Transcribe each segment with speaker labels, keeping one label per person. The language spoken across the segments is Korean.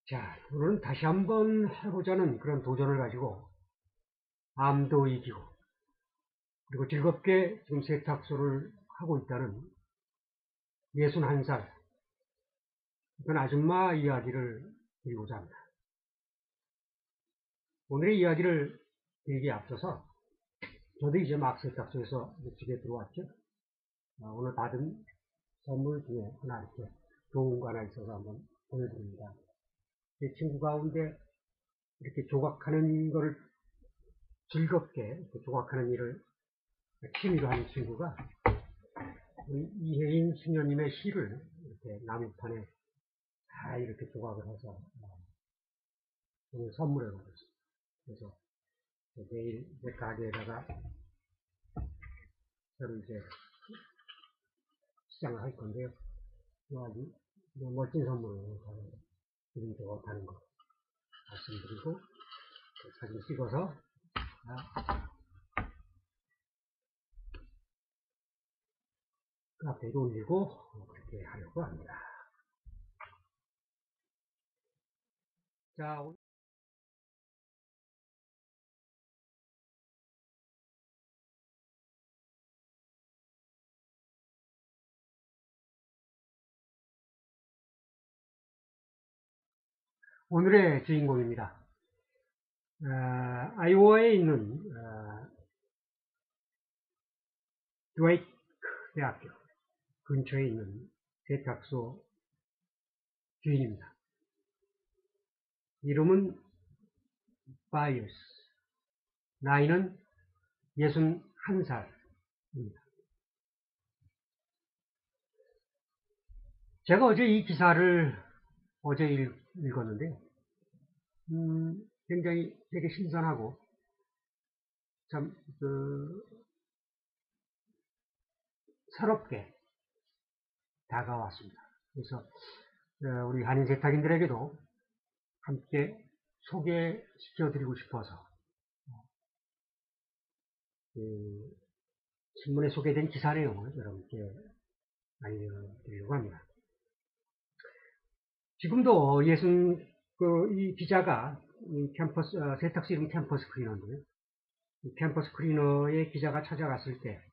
Speaker 1: 자, 오늘은 다시 한번 해보자는 그런 도전을 가지고 암도 이기고 그리고 즐겁게 지금 세탁소를 하고 있다는 61살 어떤 아줌마 이야기를 드리고자 합니다. 오늘의 이야기를 드리기에 앞서서 저도 이제 막 세탁소에서 집에 들어왔죠. 오늘 받은 선물 중에 하나 이렇게 좋은 거 하나 있어서 한번 보여드립니다. 제 친구 가운데 이렇게 조각하는 거를 즐겁게 이렇게 조각하는 일을 취미로 하는 친구가 우리 이혜인 수녀님의 시를 이렇게 나무판에 다 이렇게 조각을 해서 오늘 선물해 받았습니다. 그래서 내일 제 가게에다가 새로 이제 시장을 할 건데요. 아주 멋진 선물을 기분 좋다는 거 말씀드리고 사진 찍어서 카페에도 올리고 그렇게 하려고 합니다. 자, 오늘의 주인공입니다. 아이오와에 있는 드웨이크 대학교 근처에 있는 세탁소 주인입니다. 이름은 바이어스, 나이는 61살입니다. 제가 어제 이 기사를 읽었는데요. 굉장히 되게 신선하고 참 새롭게 다가왔습니다. 그래서 우리 한인 세탁인들에게도 함께 소개시켜드리고 싶어서 신문에 소개된 기사 내용을 여러분께 알려드리려고 합니다. 지금도 이 기자가 이 캠퍼스 세탁소 이름 캠퍼스 클리너인데요. 이 캠퍼스 클리너의 기자가 찾아갔을 때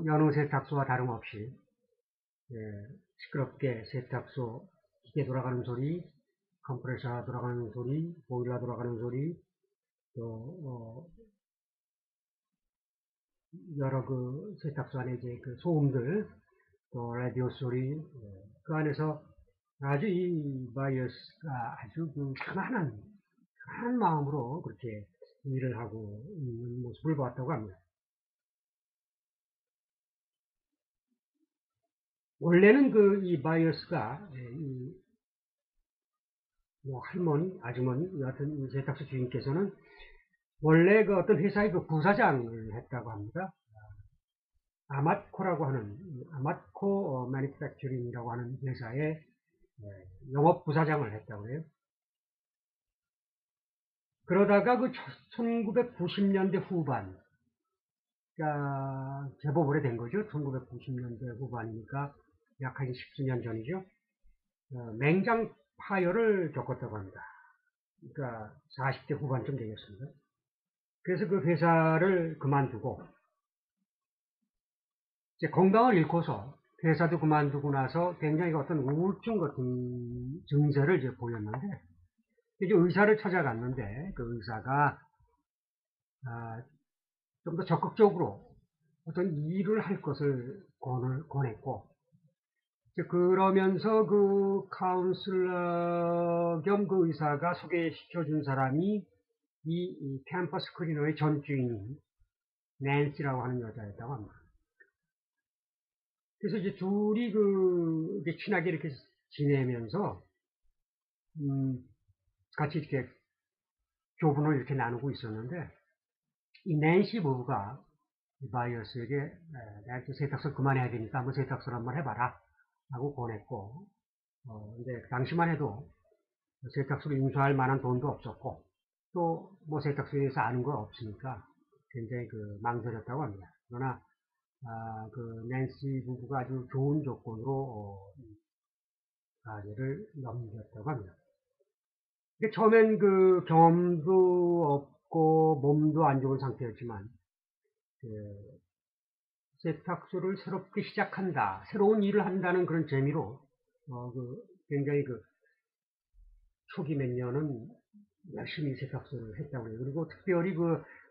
Speaker 1: 여느 세탁소와 다름없이 시끄럽게 세탁소 기계 돌아가는 소리, 컴프레셔 돌아가는 소리, 보일러 돌아가는 소리, 또 여러 세탁소 안에 이제 소음들, 또 라디오 소리, 그 안에서 아주 이 바이어스가 아주 편안한 마음으로 그렇게 일을 하고 있는 모습을 보았다고 합니다. 원래는 이 바이어스가 할머니, 아주머니 같은 이 세탁소 주인께서는 원래 어떤 회사의 부사장을 했다고 합니다. 아마코라고 하는 아마코 매니팩처링이라고 하는 회사의 영업 부사장을 했다고 해요. 그러다가 1990년대 후반, 그러니까 제법 오래된 거죠. 1990년대 후반이니까 약 한 10수년 전이죠. 맹장 파열을 겪었다고 합니다. 그러니까 40대 후반쯤 되겠습니다. 그래서 그 회사를 그만두고 이제 건강을 잃고서 회사도 그만두고 나서 굉장히 어떤 우울증 같은 증세를 이제 보였는데 이제 의사를 찾아갔는데 그 의사가 좀 더 적극적으로 어떤 일을 할 것을 권했고 그러면서 그 카운슬러 겸 그 의사가 소개시켜준 사람이 이 캠퍼스 클리너의 전 주인인 낸시라고 하는 여자였다고 합니다. 그래서 이제 둘이 친하게 이렇게 지내면서 같이 이렇게 교분을 이렇게 나누고 있었는데 이 낸시 부부가 바이어스에게 내가 세탁소 그만해야 되니까 한번 세탁소를 한번 해봐라 하고 권했고 근데 당시만 해도 세탁소를 인수할 만한 돈도 없었고 또 세탁소에서 아는 거 없으니까 굉장히 망설였다고 합니다. 그러나 낸시 부부가 아주 좋은 조건으로 가게를 넘겼다고 합니다. 처음엔 그 경험도 없고 몸도 안 좋은 상태였지만 세탁소를 새롭게 시작한다, 새로운 일을 한다는 그런 재미로 굉장히 초기 몇 년은 열심히 세탁소를 했다고 해요. 그리고 특별히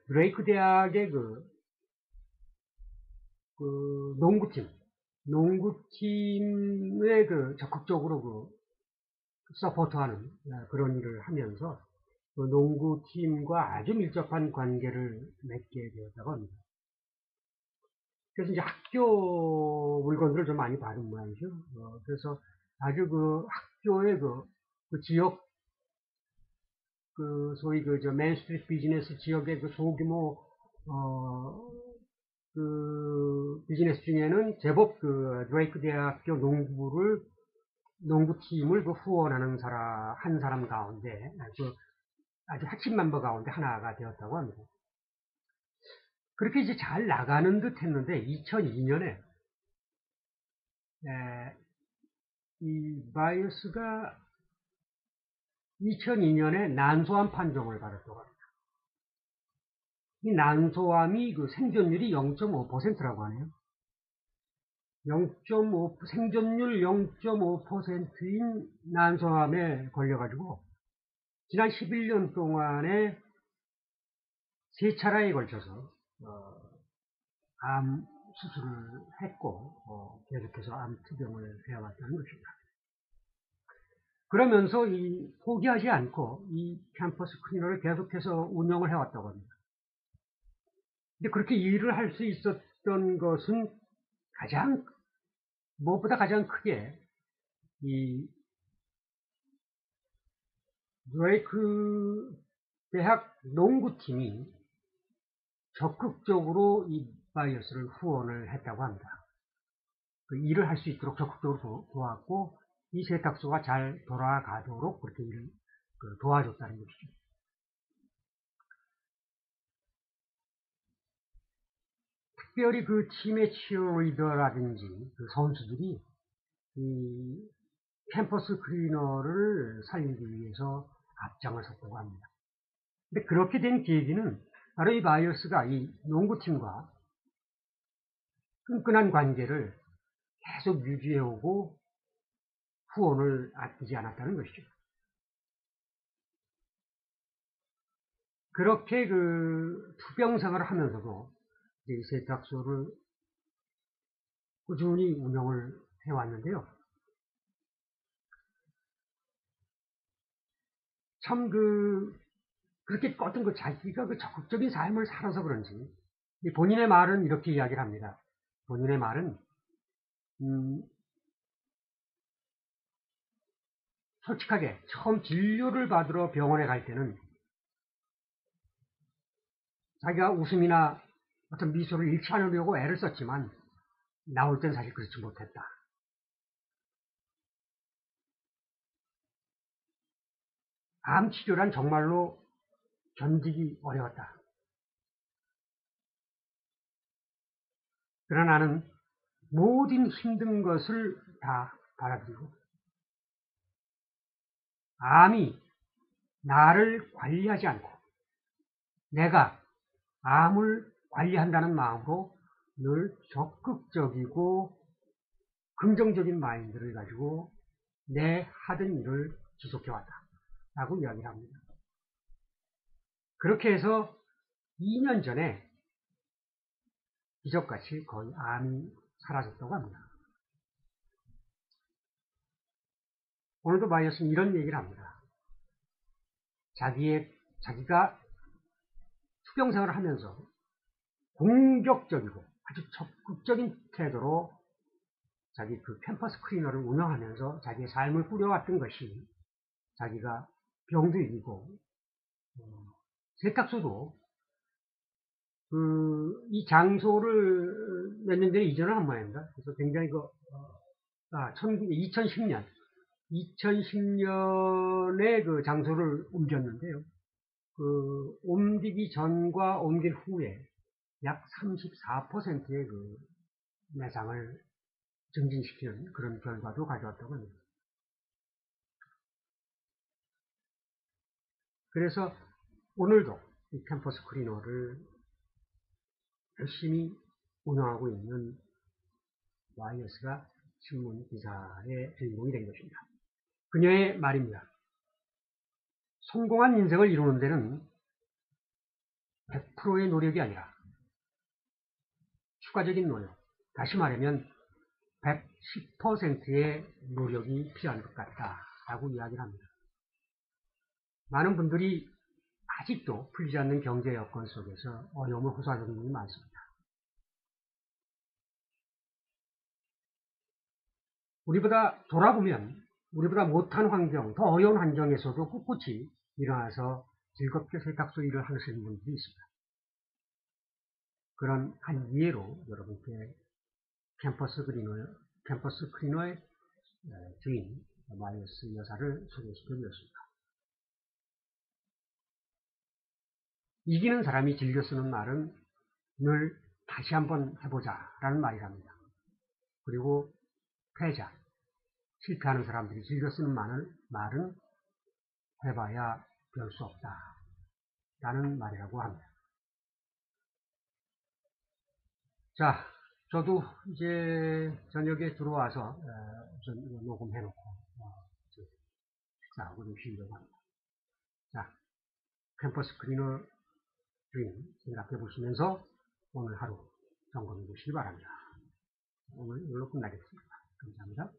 Speaker 1: 드레이크 대학의 농구팀에 적극적으로 서포트하는 그런 일을 하면서 농구팀과 아주 밀접한 관계를 맺게 되었다고 합니다. 그래서 이제 학교 물건들을 좀 많이 받은 모양이죠. 그래서 아주 학교의 지역, 소위 맨스트리트 비즈니스 지역의 소규모, 비즈니스 중에는 제법 드레이크 대학교 농구팀을 후원하는 한 사람 가운데, 아주 핵심 멤버 가운데 하나가 되었다고 합니다. 그렇게 이제 잘 나가는 듯 했는데, 2002년에, 이 바이어스가 2002년에 난소암 판정을 받았다고 합니다. 이 난소암이 생존율이 0.5%라고 하네요. 생존율 0.5%인 난소암에 걸려가지고, 지난 11년 동안에 3차례에 걸쳐서, 암 수술을 했고, 계속해서 암 투병을 해왔다는 것입니다. 그러면서 포기하지 않고 이 캠퍼스 클리너를 계속해서 운영을 해왔다고 합니다. 근데 그렇게 일을 할 수 있었던 것은 무엇보다 가장 크게 이 드레이크 대학 농구팀이 적극적으로 이 바이어스를 후원을 했다고 합니다. 일을 할 수 있도록 적극적으로 도왔고, 이 세탁소가 잘 돌아가도록 그렇게 일을 도와줬다는 것이죠. 특별히 팀의 치어리더라든지 선수들이 이 캠퍼스 클리너를 살리기 위해서 앞장을 섰다고 합니다. 근데 그렇게 된 계기는 바로 이 바이어스가 이 농구팀과 끈끈한 관계를 계속 유지해오고 후원을 아끼지 않았다는 것이죠. 그렇게 투병 생활을 하면서도 이 세탁소를 꾸준히 운영을 해왔는데요. 참 그렇게 어떤 자기가 적극적인 삶을 살아서 그런지 본인의 말은 이렇게 이야기를 합니다. 본인의 말은 솔직하게 처음 진료를 받으러 병원에 갈 때는 자기가 웃음이나 어떤 미소를 잃지 않으려고 애를 썼지만 나올 땐 사실 그렇지 못했다. 암 치료란 정말로 견디기 어려웠다. 그러나 나는 모든 힘든 것을 다 받아들이고 암이 나를 관리하지 않고 내가 암을 관리한다는 마음으로 늘 적극적이고 긍정적인 마인드를 가지고 내 하던 일을 지속해왔다 라고 이야기를 합니다. 그렇게 해서 2년 전에 기적같이 거의 암이 사라졌다고 합니다. 오늘도 바이어스는 이런 얘기를 합니다. 자기가 투병생활을 하면서 공격적이고 아주 적극적인 태도로 자기 캠퍼스 클리너를 운영하면서 자기의 삶을 꾸려왔던 것이 자기가 병도 이기고 세탁소도 이 장소를 몇 년 전에 이전을 한 모양입니다. 그래서 굉장히 2010년에 장소를 옮겼는데요. 옮기기 전과 옮길 후에 약 34%의 매상을 증진시키는 그런 결과도 가져왔다고 합니다. 그래서 오늘도 이 캠퍼스 클리너를 열심히 운영하고 있는 YS가 신문 기사의 주인공이 된 것입니다. 그녀의 말입니다. 성공한 인생을 이루는 데는 100%의 노력이 아니라 추가적인 노력, 다시 말하면 110%의 노력이 필요한 것 같다라고 이야기를 합니다. 많은 분들이 아직도 풀리지 않는 경제 여건 속에서 어려움을 호소하는 분이 많습니다. 돌아보면 우리보다 못한 환경, 더 어려운 환경에서도 꿋꿋이 일어나서 즐겁게 세탁소 일을 하시는 분들이 있습니다. 그런 한 예로 여러분께 캠퍼스 클리너의 주인 YS 여사를 소개시켜 드렸습니다. 이기는 사람이 즐겨 쓰는 말은 늘 다시 한번 해보자 라는 말이랍니다. 그리고 패자, 실패하는 사람들이 즐겨 쓰는 말은 해봐야 별 수 없다 라는 말이라고 합니다. 자, 저도 이제 저녁에 들어와서 우선 녹음해놓고 식사하고 좀 쉬려고 합니다. 자, 캠퍼스 클리너 주인 생각해 보시면서 오늘 하루 점검해 보시기 바랍니다. 오늘 이걸로 끝나겠습니다. 감사합니다.